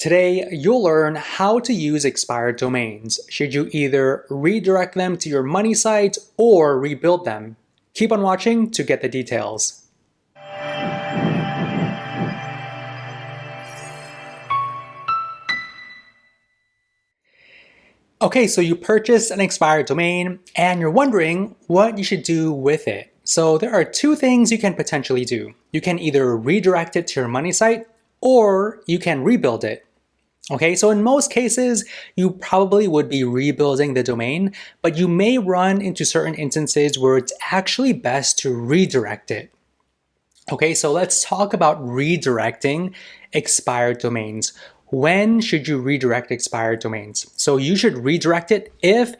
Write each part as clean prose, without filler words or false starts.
Today, you'll learn how to use expired domains. Should you either redirect them to your money site or rebuild them? Keep on watching to get the details. Okay, so you purchased an expired domain and you're wondering what you should do with it. So there are two things you can potentially do. You can either redirect it to your money site or you can rebuild it. Okay, so in most cases, you probably would be rebuilding the domain, but you may run into certain instances where it's actually best to redirect it. Okay, so let's talk about redirecting expired domains. When should you redirect expired domains? So you should redirect it if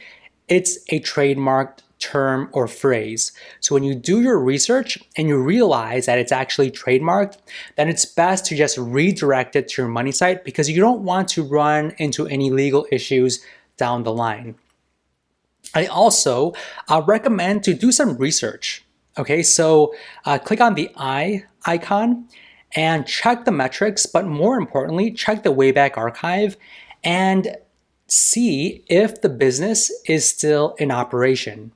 it's a trademarked term or phrase. So when you do your research and you realize that it's actually trademarked, then it's best to just redirect it to your money site because you don't want to run into any legal issues down the line. I also recommend to do some research. Okay, so click on the eye icon and check the metrics, but more importantly, check the Wayback Archive and see if the business is still in operation.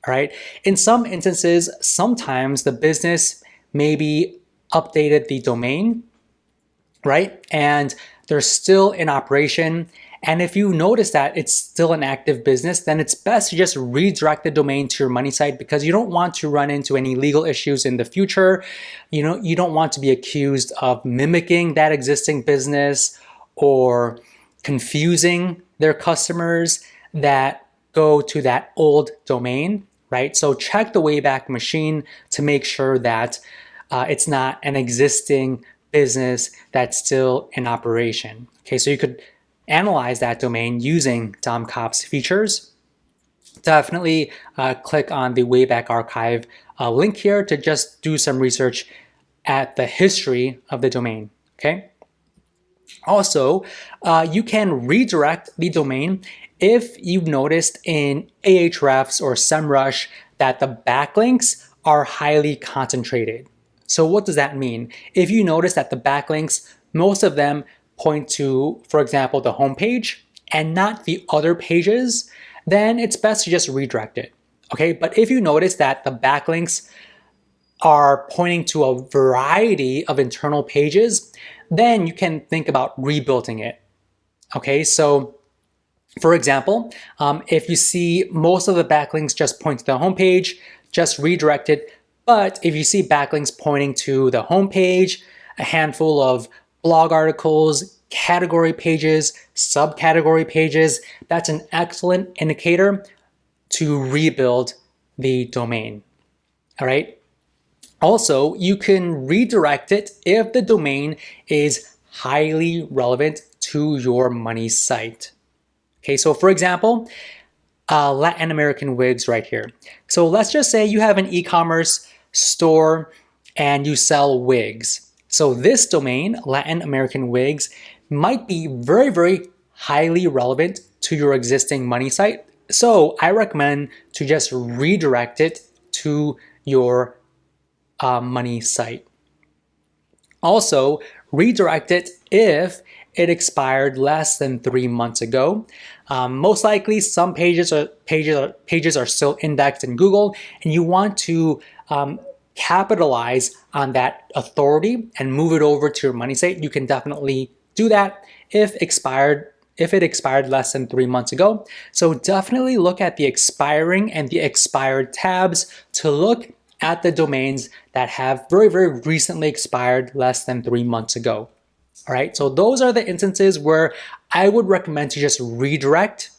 All right. In some instances, sometimes the business maybe updated the domain, right? And they're still in operation. And if you notice that it's still an active business, then it's best to just redirect the domain to your money site because you don't want to run into any legal issues in the future. You don't want to be accused of mimicking that existing business or confusing their customers that go to that old domain, right? So check the Wayback Machine to make sure that it's not an existing business that's still in operation. Okay, so you could analyze that domain using DomCop's features. Definitely click on the Wayback Archive link here to just do some research at the history of the domain, okay? Also, you can redirect the domain if you've noticed in Ahrefs or SEMrush that the backlinks are highly concentrated. So what does that mean? If you notice that the backlinks, most of them point to, for example, the homepage and not the other pages, then it's best to just redirect it, okay? But if you notice that the backlinks are pointing to a variety of internal pages, then you can think about rebuilding it, okay? So for example, if you see most of the backlinks just point to the homepage, just redirect it. But if you see backlinks pointing to the homepage, a handful of blog articles, category pages, subcategory pages, that's an excellent indicator to rebuild the domain. All right. Also, you can redirect it if the domain is highly relevant to your money site. Okay, so for example, Latin American wigs right here. So let's just say you have an e-commerce store and you sell wigs. So this domain, Latin American wigs, might be very, very highly relevant to your existing money site. So I recommend to just redirect it to your money site. Also, redirect it if it expired less than 3 months ago. Most likely, some pages are still indexed in Google, and you want to capitalize on that authority and move it over to your money site. You can definitely do that if it expired less than 3 months ago. So definitely look at the expiring and the expired tabs to look at the domains that have very, very recently expired less than 3 months ago. All right, so those are the instances where I would recommend to just redirect.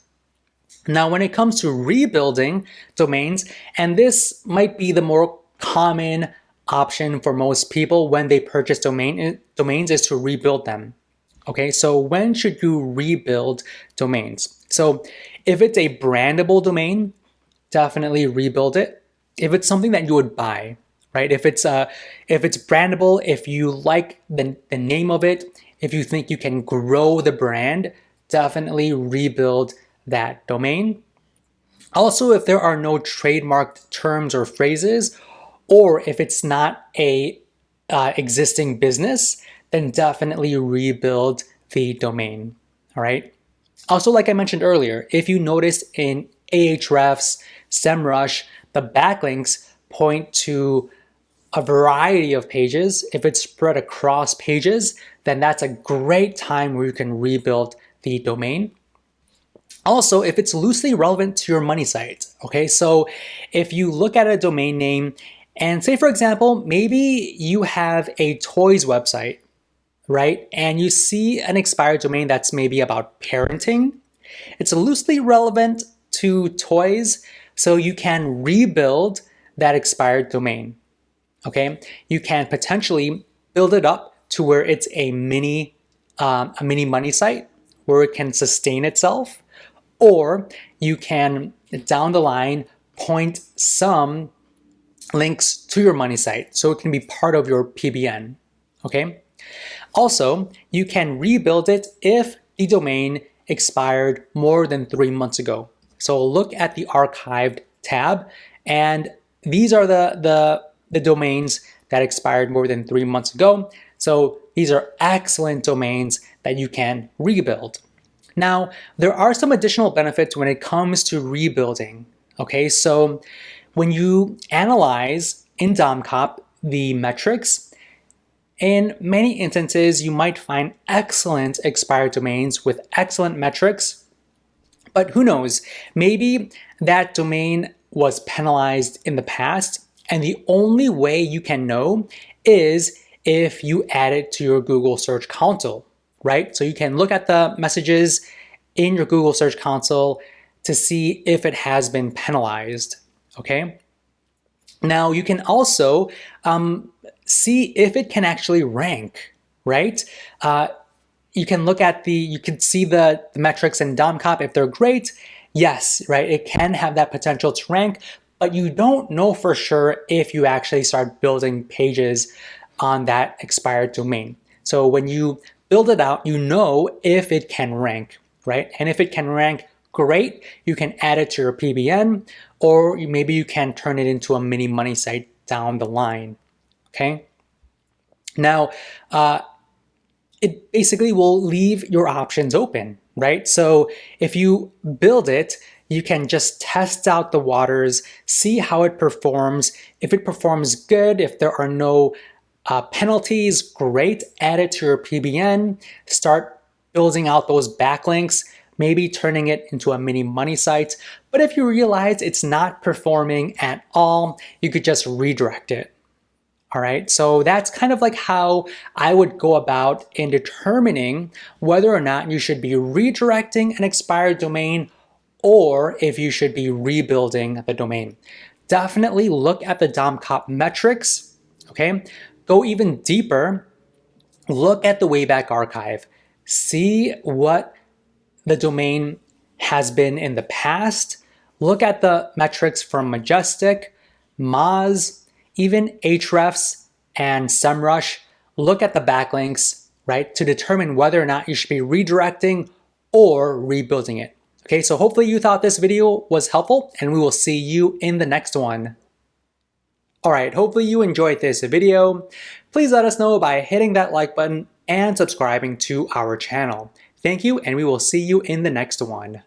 Now, when it comes to rebuilding domains, and this might be the more common option for most people when they purchase domains is to rebuild them. Okay, so when should you rebuild domains? So if it's a brandable domain, definitely rebuild it. If it's something that you would buy, right? If it's brandable, if you like the name of it, if you think you can grow the brand, definitely rebuild that domain. Also, if there are no trademarked terms or phrases, or if it's not a existing business, then definitely rebuild the domain, all right? Also, like I mentioned earlier, if you notice in Ahrefs, SEMrush, the backlinks point to a variety of pages. If it's spread across pages, then that's a great time where you can rebuild the domain. Also, if it's loosely relevant to your money site, okay? So if you look at a domain name and say, for example, maybe you have a toys website, right? And you see an expired domain that's maybe about parenting. It's loosely relevant to toys, so you can rebuild that expired domain, okay? You can potentially build it up to where it's a mini money site where it can sustain itself, or you can, down the line, point some links to your money site so it can be part of your PBN, okay? Also, you can rebuild it if the domain expired more than 3 months ago. So look at the archived tab, and these are the domains that expired more than 3 months ago. So these are excellent domains that you can rebuild. Now, there are some additional benefits when it comes to rebuilding, okay? So when you analyze in DomCop the metrics, in many instances, you might find excellent expired domains with excellent metrics, but who knows, maybe that domain was penalized in the past, and the only way you can know is if you add it to your Google Search Console, right? So you can look at the messages in your Google Search Console to see if it has been penalized, okay? Now you can also see if it can actually rank, right? You can look at you can see the metrics in DomCop. If they're great, yes, right, it can have that potential to rank, but you don't know for sure if you actually start building pages on that expired domain. So when you build it out, you know if it can rank, right? And if it can rank, great, you can add it to your PBN, or maybe you can turn it into a mini money site down the line, okay? Now, it basically will leave your options open, right? So if you build it, you can just test out the waters, see how it performs. If it performs good, if there are no penalties, great, add it to your PBN, start building out those backlinks, maybe turning it into a mini money site. But if you realize it's not performing at all, you could just redirect it. All right, so that's kind of like how I would go about in determining whether or not you should be redirecting an expired domain or if you should be rebuilding the domain. Definitely look at the DomCop metrics, okay? Go even deeper, look at the Wayback Archive, see what the domain has been in the past, look at the metrics from Majestic, Moz, even Ahrefs and SEMrush, look at the backlinks, right, to determine whether or not you should be redirecting or rebuilding it. Okay, so hopefully you thought this video was helpful, and we will see you in the next one. All right, hopefully you enjoyed this video. Please let us know by hitting that like button and subscribing to our channel. Thank you, and we will see you in the next one.